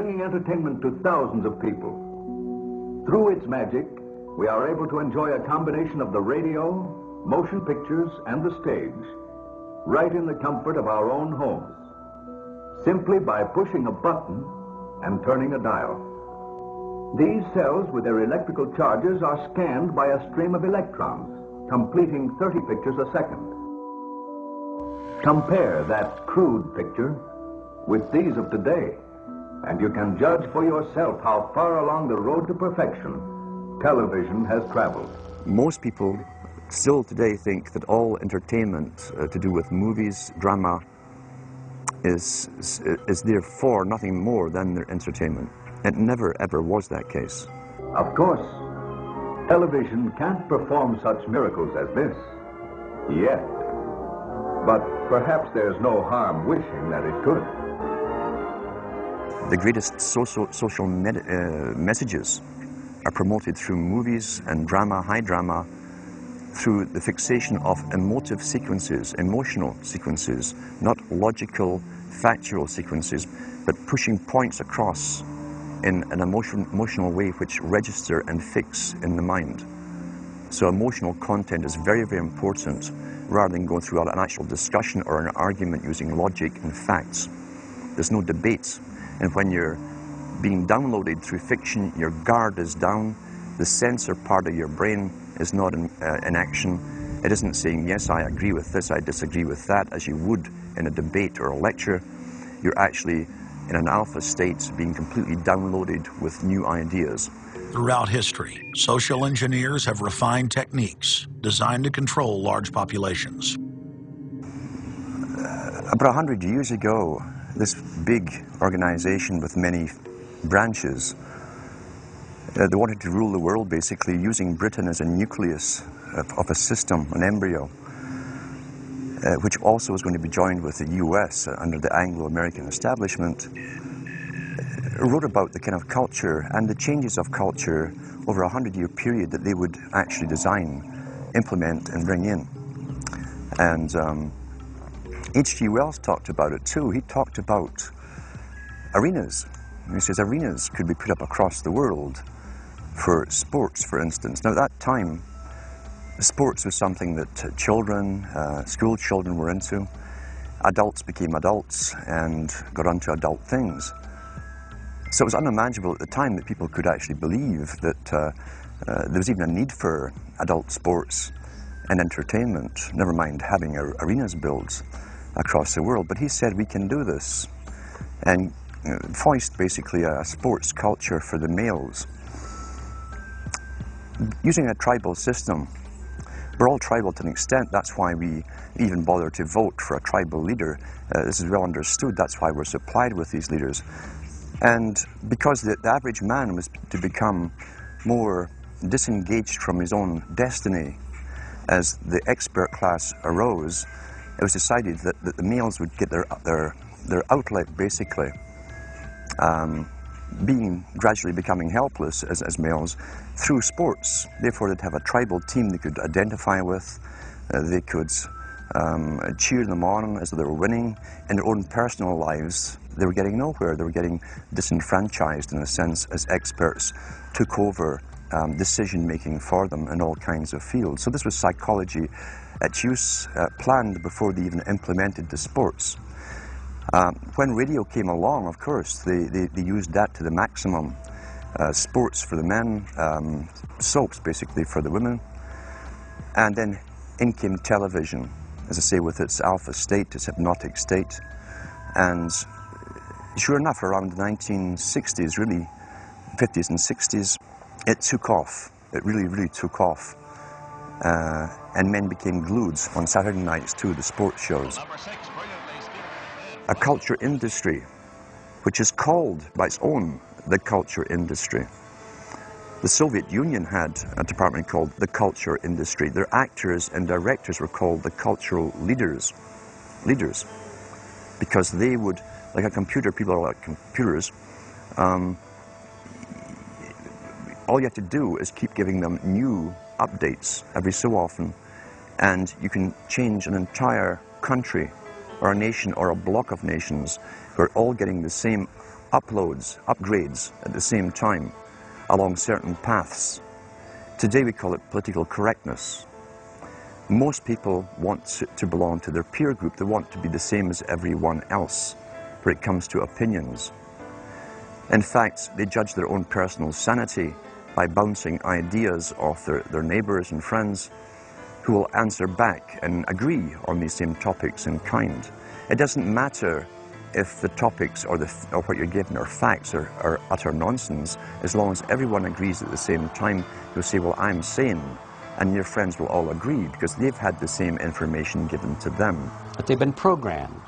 bringing entertainment to thousands of people. Through its magic, we are able to enjoy a combination of the radio, motion pictures, and the stage, right in the comfort of our own homes, simply by pushing a button and turning a dial. These cells with their electrical charges are scanned by a stream of electrons, completing 30 pictures a second. Compare that crude picture with these of today, and you can judge for yourself how far along the road to perfection television has traveled. Most people still today think that all entertainment to do with movies, drama, is therefore nothing more than their entertainment. It never ever was that case. Of course, television can't perform such miracles as this, yet. But perhaps there's no harm wishing that it could. The greatest social messages are promoted through movies and drama, high drama, through the fixation of emotive sequences, emotional sequences, not logical, factual sequences, but pushing points across in an emotional way which register and fix in the mind. So emotional content is very, very important, rather than going through an actual discussion or an argument using logic and facts. There's no debate. And when you're being downloaded through fiction, your guard is down, the sensor part of your brain is not in action. It isn't saying, yes, I agree with this, I disagree with that, as you would in a debate or a lecture. You're actually in an alpha state, being completely downloaded with new ideas. Throughout history, social engineers have refined techniques designed to control large populations. About 100 years ago, this big organization with many branches, they wanted to rule the world basically using Britain as a nucleus of a system, an embryo, which also was going to be joined with the US under the Anglo-American establishment. Wrote about the kind of culture and the changes of culture over a 100-year period that they would actually design, implement, and bring in. And H.G. Wells talked about it too. He talked about arenas. And he says arenas could be put up across the world for sports, for instance. Now at that time, sports was something that children, school children were into. Adults became adults and got onto adult things. So it was unimaginable at the time that people could actually believe that there was even a need for adult sports and entertainment, never mind having arenas built across the world. But he said we can do this, and foist basically a sports culture for the males. Using a tribal system, we're all tribal to an extent. That's why we even bother to vote for a tribal leader. This is well understood. That's why we're supplied with these leaders. And because the average man was to become more disengaged from his own destiny as the expert class arose, it was decided that the males would get their outlet basically, gradually becoming helpless as males through sports. Therefore they'd have a tribal team they could identify with, they could cheer them on as they were winning. In their own personal lives, they were getting nowhere. They were getting disenfranchised in a sense as experts took over decision-making for them in all kinds of fields. So this was psychology at use, planned before they even implemented the sports. When radio came along, of course, they used that to the maximum. Sports for the men, soaps basically for the women. And then in came television, as I say, with its alpha state, its hypnotic state. And sure enough, around the 1960s, really, 50s and 60s, it took off. It really, really took off. And men became glued on Saturday nights to the sports shows. A culture industry, which is called by its own the culture industry. The Soviet Union had a department called the culture industry. Their actors and directors were called the cultural leaders, because they would, like a computer, people are like computers, all you have to do is keep giving them new updates every so often, and you can change an entire country or a nation or a block of nations who are all getting the same uploads, upgrades at the same time along certain paths. Today we call it political correctness. Most people want to belong to their peer group. They want to be the same as everyone else when it comes to opinions. In fact, they judge their own personal sanity by bouncing ideas off their neighbours and friends who will answer back and agree on these same topics in kind. It doesn't matter if the topics or what you're given are facts or utter nonsense, as long as everyone agrees at the same time. You'll say, well, I'm sane, and your friends will all agree because they've had the same information given to them. But they've been programmed,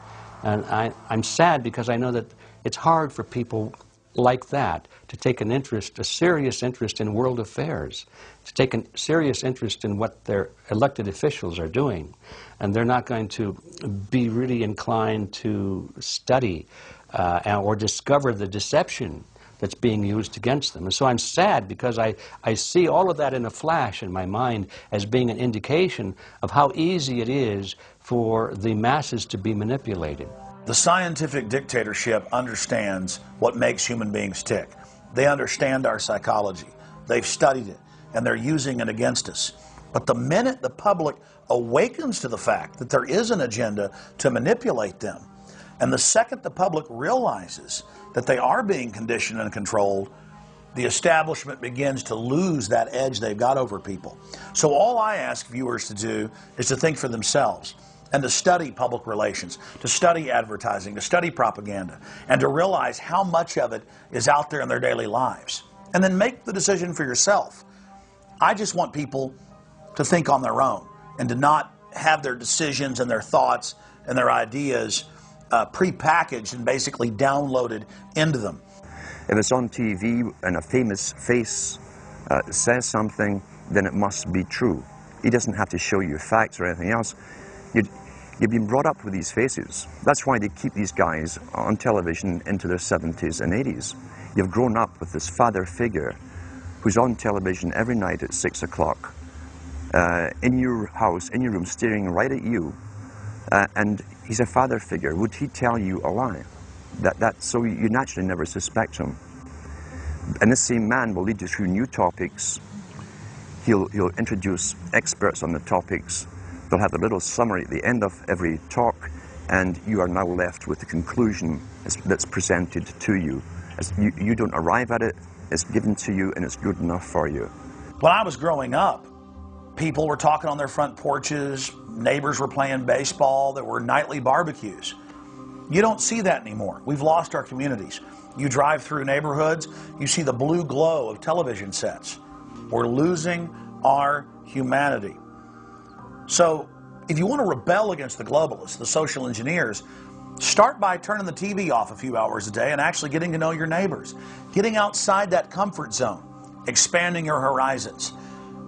and I'm sad because I know that it's hard for people like that to take an interest, a serious interest in world affairs, to take a serious interest in what their elected officials are doing. And they're not going to be really inclined to study or discover the deception that's being used against them. And so I'm sad because I see all of that in a flash in my mind as being an indication of how easy it is for the masses to be manipulated. The scientific dictatorship understands what makes human beings tick. They understand our psychology. They've studied it, and they're using it against us. But the minute the public awakens to the fact that there is an agenda to manipulate them, and the second the public realizes that they are being conditioned and controlled, the establishment begins to lose that edge they've got over people. So all I ask viewers to do is to think for themselves, and to study public relations, to study advertising, to study propaganda, and to realize how much of it is out there in their daily lives. And then make the decision for yourself. I just want people to think on their own and to not have their decisions and their thoughts and their ideas pre-packaged and basically downloaded into them. If it's on TV and a famous face says something, then it must be true. He doesn't have to show you facts or anything else. You've been brought up with these faces. That's why they keep these guys on television into their 70s and 80s. You've grown up with this father figure who's on television every night at 6 o'clock, in your house, in your room, staring right at you, and he's a father figure. Would he tell you a lie? So you naturally never suspect him. And this same man will lead you through new topics. He'll introduce experts on the topics. They'll have a little summary at the end of every talk, and you are now left with the conclusion that's presented to you. You don't arrive at it, it's given to you, and it's good enough for you. When I was growing up, people were talking on their front porches, neighbors were playing baseball, there were nightly barbecues. You don't see that anymore. We've lost our communities. You drive through neighborhoods, you see the blue glow of television sets. We're losing our humanity. So, if you want to rebel against the globalists, the social engineers, start by turning the TV off a few hours a day and actually getting to know your neighbors. Getting outside that comfort zone, expanding your horizons.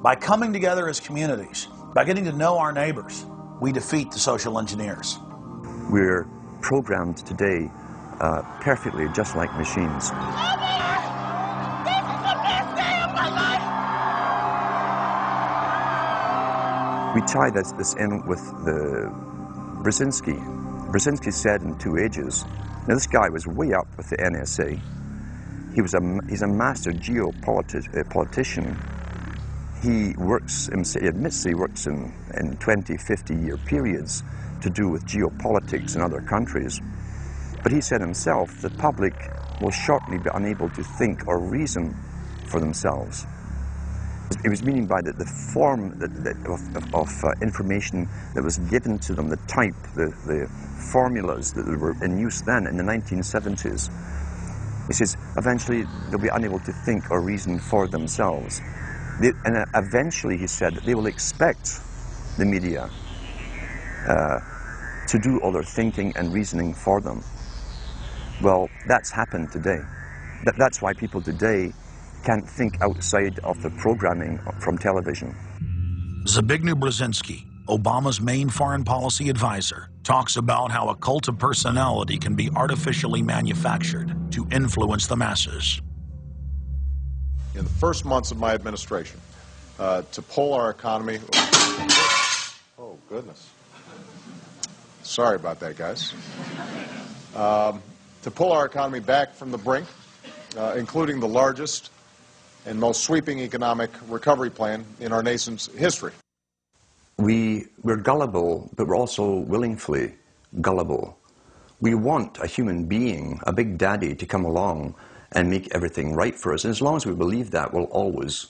By coming together as communities, by getting to know our neighbors, we defeat the social engineers. We're programmed today perfectly, just like machines. We tie this in with the Brzezinski. Brzezinski said in 2 Ages, now this guy was way up with the NSA. He's a master geopolitician. He admits he works in 20, 50-year periods to do with geopolitics in other countries. But he said himself, the public will shortly be unable to think or reason for themselves. It was meaning by the form of information that was given to them, the type, the formulas that were in use then in the 1970s. He says, eventually they'll be unable to think or reason for themselves. And eventually, he said, they will expect the media to do all their thinking and reasoning for them. Well, that's happened today. That's why people today can't think outside of the programming from television. Zbigniew Brzezinski, Obama's main foreign policy advisor, talks about how a cult of personality can be artificially manufactured to influence the masses. In the first months of my administration, to pull our economy... Oh, goodness. Sorry about that, guys. to pull our economy back from the brink, including the largest and most sweeping economic recovery plan in our nation's history. We're gullible, but we're also willingly gullible. We want a human being, a big daddy, to come along and make everything right for us. And as long as we believe that, we'll always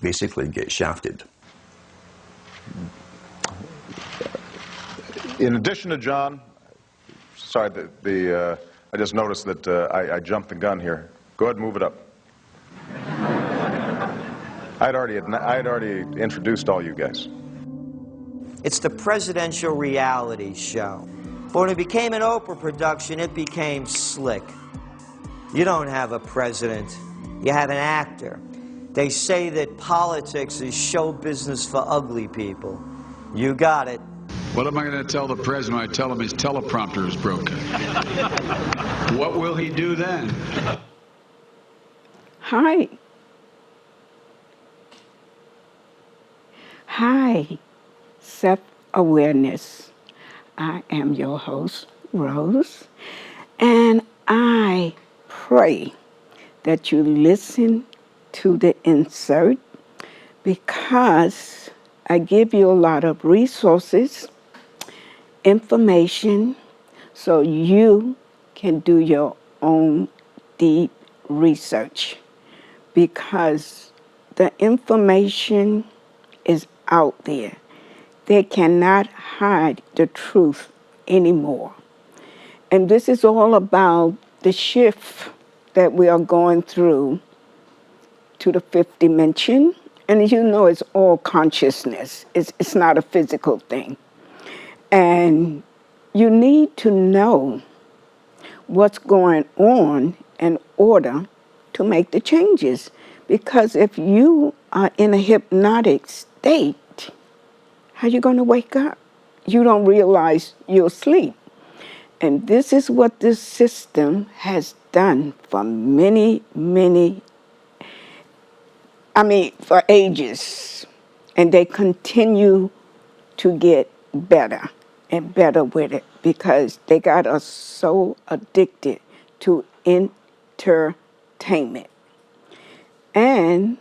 basically get shafted. In addition to John, sorry, I just noticed that I jumped the gun here. Go ahead and move it up. I'd already introduced all you guys. It's the presidential reality show. But when it became an Oprah production, it became slick. You don't have a president, you have an actor. They say that politics is show business for ugly people. You got it. What am I going to tell the president when I tell him his teleprompter is broken? What will he do then? Hi. Hi, self-awareness. I am your host, Rose, and I pray that you listen to the insert because I give you a lot of resources, information, so you can do your own deep research because the information is out there. They cannot hide the truth anymore. And this is all about the shift that we are going through to the fifth dimension. And you know it's all consciousness. It's not a physical thing. And you need to know what's going on in order to make the changes. Because if you are in a hypnotic state, how are you going to wake up? You don't realize you're asleep. And this is what this system has done for for ages. And they continue to get better and better with it because they got us so addicted to entertainment. And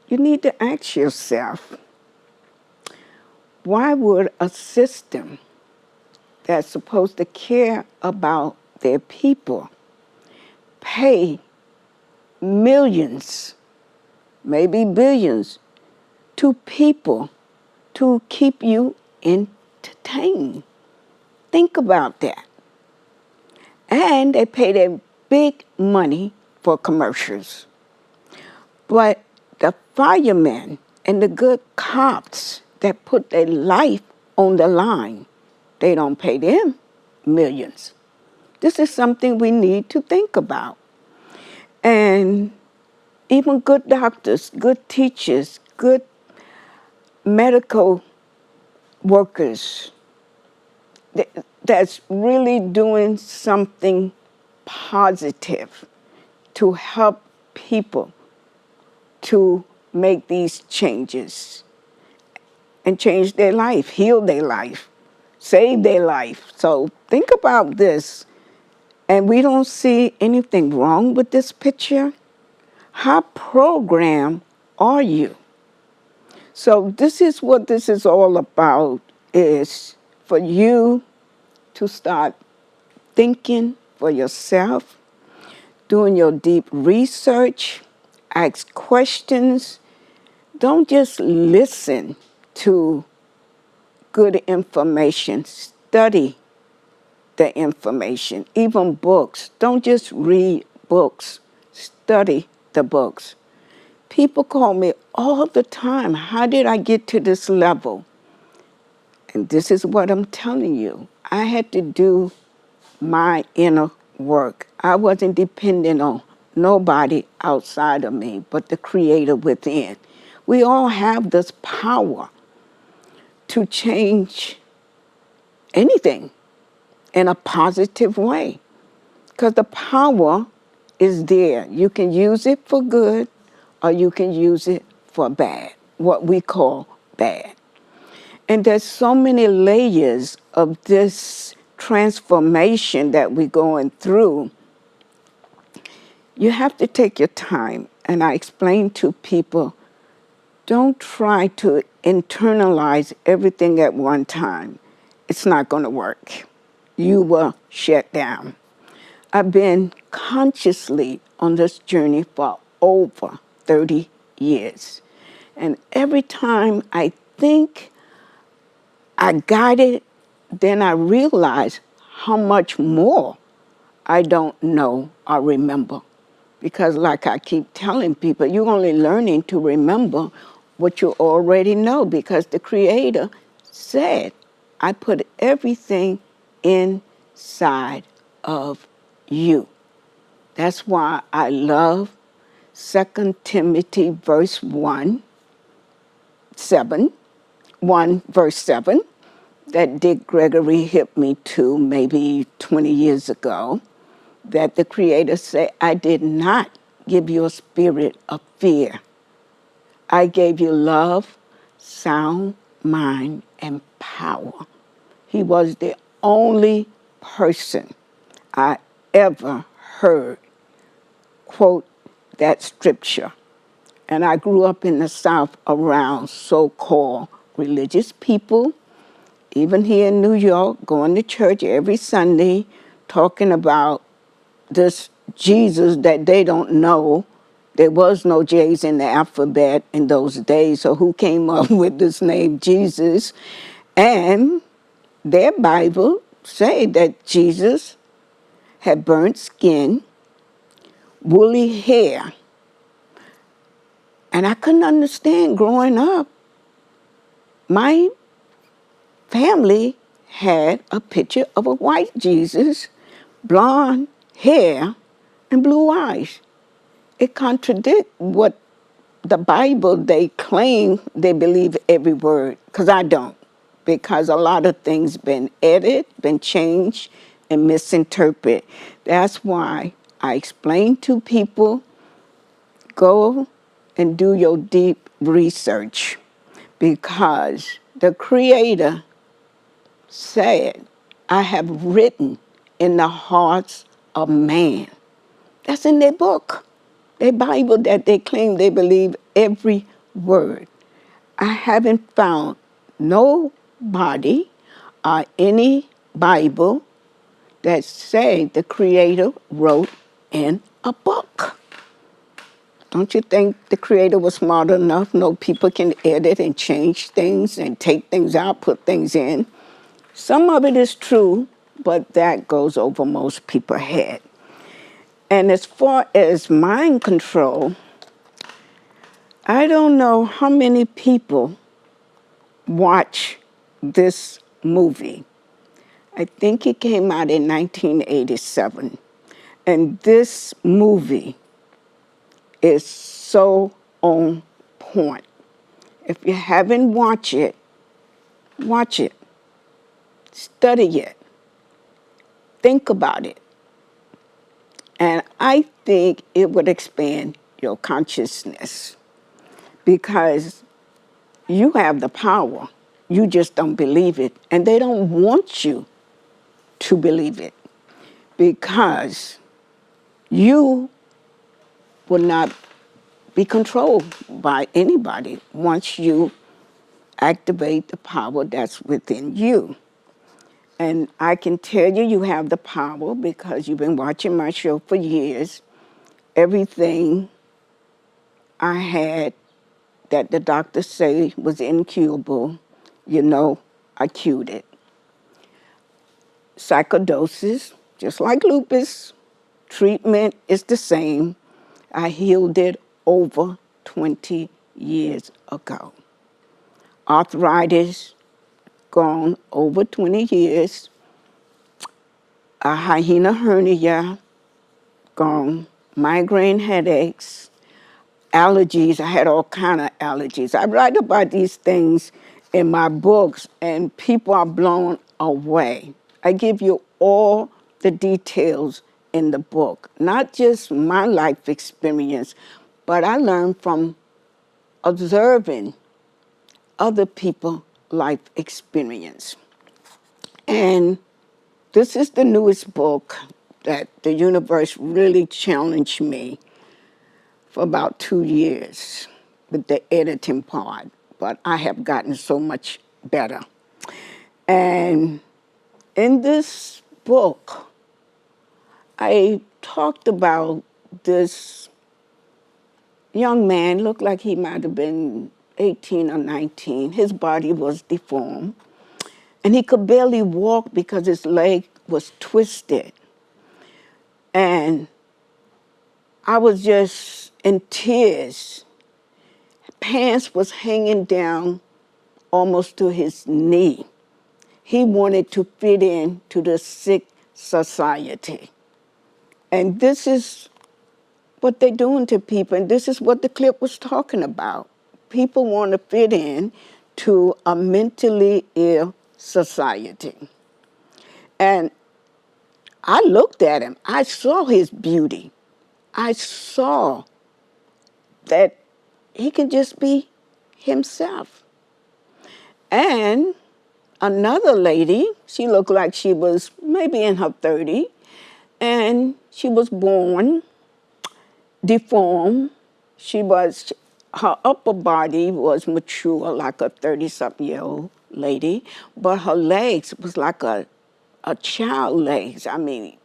you need to ask yourself, why would a system that's supposed to care about their people pay millions, maybe billions, to people to keep you entertained? Think about that. And they pay their big money for commercials. But the firemen and the good cops that put their life on the line, they don't pay them millions. This is something we need to think about. And even good doctors, good teachers, good medical workers that's really doing something positive to help people to make these changes and change their life, heal their life, save their life. So think about this. And we don't see anything wrong with this picture. How programmed are you? So this is what this is all about, is for you to start thinking for yourself, doing your deep research, ask questions. Don't just listen to good information. Study the information, even books. Don't just read books. Study the books. People call me all the time, how did I get to this level? And this is what I'm telling you. I had to do my inner work. I wasn't dependent on nobody outside of me, but the Creator within. We all have this power to change anything in a positive way, because the power is there. You can use it for good or you can use it for bad, what we call bad. And there's so many layers of this transformation that we're going through You have to take your time. And I explain to people, don't try to internalize everything at one time. It's not going to work. You will shut down. I've been consciously on this journey for over 30 years. And every time I think I got it, then I realize how much more I don't know or remember. Because like I keep telling people, you're only learning to remember what you already know, because the Creator said, I put everything inside of you. That's why I love 2 Timothy verse 1 verse 7, that Dick Gregory hit me to maybe 20 years ago, that the Creator said, I did not give you a spirit of fear. I gave you love, sound mind, and power. He was the only person I ever heard quote that scripture. And I grew up in the South around so-called religious people, even here in New York, going to church every Sunday, talking about this Jesus that they don't know. There was no J's in the alphabet in those days, so who came up with this name Jesus? And their Bible say that Jesus had burnt skin, woolly hair. And I couldn't understand growing up. My family had a picture of a white Jesus, blonde hair, and blue eyes. It contradicts what the Bible, they claim they believe every word, because I don't. Because a lot of things been edited, been changed, and misinterpreted. That's why I explain to people, go and do your deep research, because the Creator said, I have written in the hearts of man. That's in their book, their Bible that they claim they believe every word. I haven't found nobody or any Bible that say the Creator wrote in a book. Don't you think the Creator was smart enough? No, people can edit and change things and take things out, put things in. Some of it is true, but that goes over most people's head. And as far as mind control, I don't know how many people watch this movie. I think it came out in 1987. And this movie is so on point. If you haven't watched it, watch it. Study it. Think about it. And I think it would expand your consciousness, because you have the power. You just don't believe it. And they don't want you to believe it, because you will not be controlled by anybody once you activate the power that's within you. And I can tell you, you have the power because you've been watching my show for years. Everything I had that the doctors say was incurable, I cured it. Psychosis, just like lupus, treatment is the same. I healed it over 20 years ago. Arthritis, gone over 20 years. A hyena hernia, gone. Migraine headaches, allergies. I had all kind of allergies. I write about these things in my books, and people are blown away. I give you all the details in the book, not just my life experience, but I learned from observing other people's life experience. And this is the newest book that the universe really challenged me for about 2 years with the editing part, but I have gotten so much better. And in this book, I talked about this young man, looked like he might have been 18 or 19. His body was deformed, and he could barely walk because his leg was twisted. And I was just in tears. Pants was hanging down almost to his knee. He wanted to fit in to the sick society. And this is what they're doing to people, and this is what the clip was talking about. People want to fit in to a mentally ill society. And I looked at him. I saw his beauty. I saw that he can just be himself. And another lady, she looked like she was maybe in her 30s, and she was born deformed. Her upper body was mature, like a 30-something-year-old lady, but her legs was like a child legs. I mean,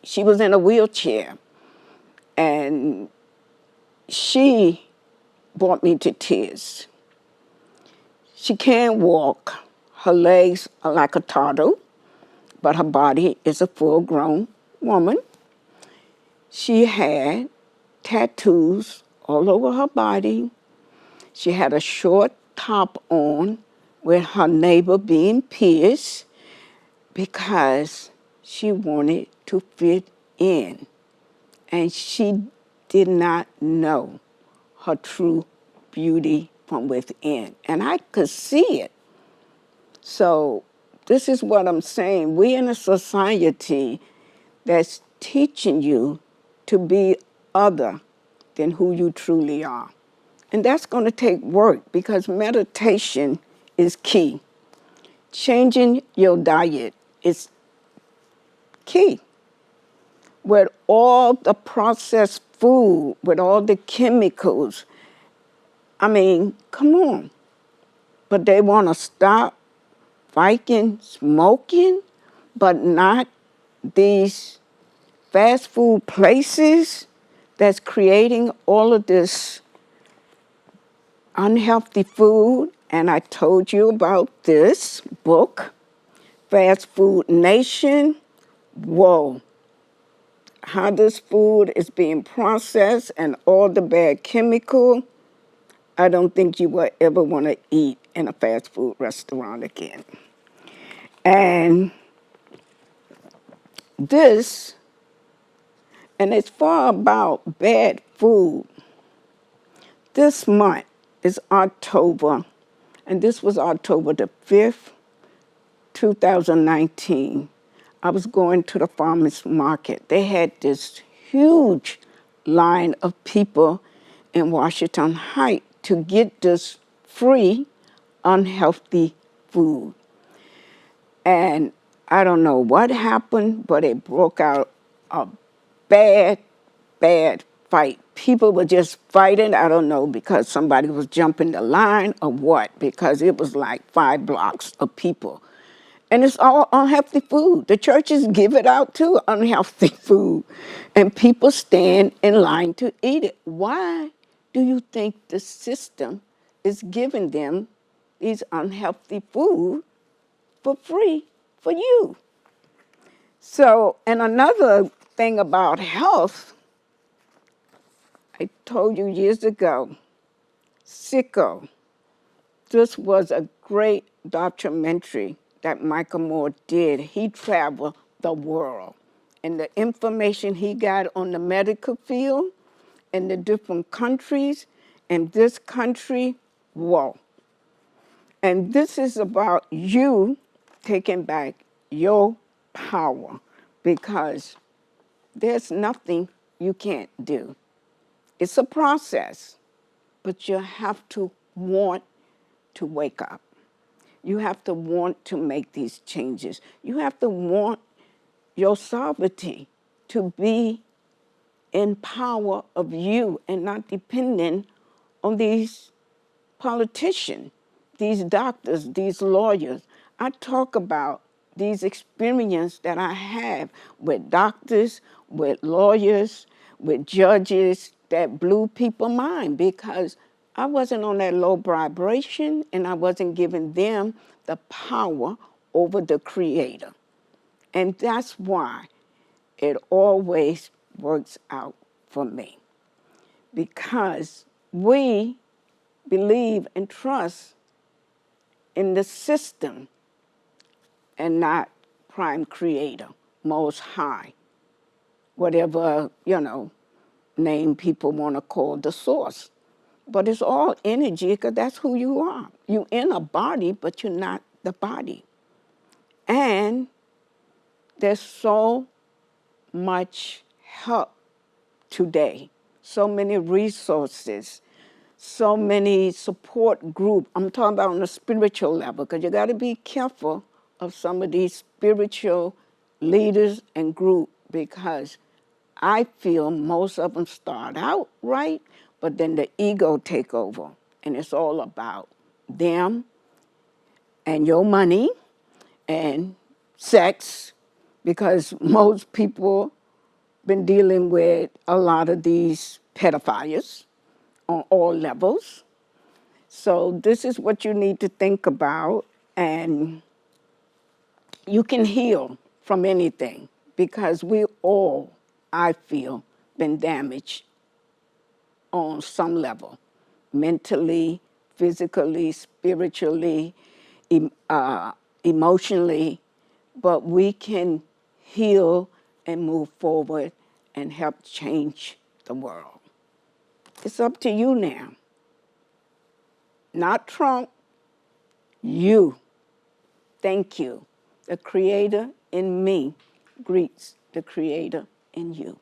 she was in a wheelchair. And she brought me to tears. She can't walk. Her legs are like a turtle, but her body is a full-grown woman. She had tattoos all over her body. She had a short top on with her navel being pierced because she wanted to fit in. And she did not know her true beauty from within. And I could see it. So this is what I'm saying. We're in a society that's teaching you to be other than who you truly are. And that's going to take work because meditation is key. Changing your diet is key. With all the processed food, with all the chemicals, I mean, come on. But they want to stop fighting smoking, but not these fast food places that's creating all of this unhealthy food. And I told you about this book, Fast Food Nation. Whoa. How this food is being processed and all the bad chemical, I don't think you will ever want to eat in a fast food restaurant again. And this, and it's far about bad food. This month is October, and this was October the 5th, 2019. I was going to the farmer's market. They had this huge line of people in Washington Heights to get this free, unhealthy food. And I don't know what happened, but it broke out a bad, bad fight. People were just fighting, I don't know, because somebody was jumping the line or what, because it was like 5 blocks of people. And it's all unhealthy food. The churches give it out too, unhealthy food. And people stand in line to eat it. Why do you think the system is giving them these unhealthy food for free for you? So, and another thing about health, I told you years ago, Sicko. This was a great documentary that Michael Moore did. He traveled the world. And the information he got on the medical field in the different countries, and this country, whoa. And this is about you taking back your power because there's nothing you can't do. It's a process, but you have to want to wake up. You have to want to make these changes. You have to want your sovereignty to be in power of you and not dependent on these politicians, these doctors, these lawyers. I talk about these experiences that I have with doctors, with lawyers, with judges that blew people's mind because I wasn't on that low vibration and I wasn't giving them the power over the Creator. And that's why it always works out for me. Because we believe and trust in the system and not prime creator, most high, whatever, name people want to call the source. But it's all energy because that's who you are. You're in a body, but you're not the body. And there's so much help today, so many resources, so many support groups. I'm talking about on a spiritual level because you got to be careful of some of these spiritual leaders and groups because I feel most of them start out right, but then the ego take over, and it's all about them and your money and sex, because most people been dealing with a lot of these pedophiles on all levels. So this is what you need to think about, and you can heal from anything because we all, I feel, been damaged on some level, mentally, physically, spiritually, emotionally, but we can heal and move forward and help change the world. It's up to you now. Not Trump, you. Thank you. The Creator in me greets the Creator in you.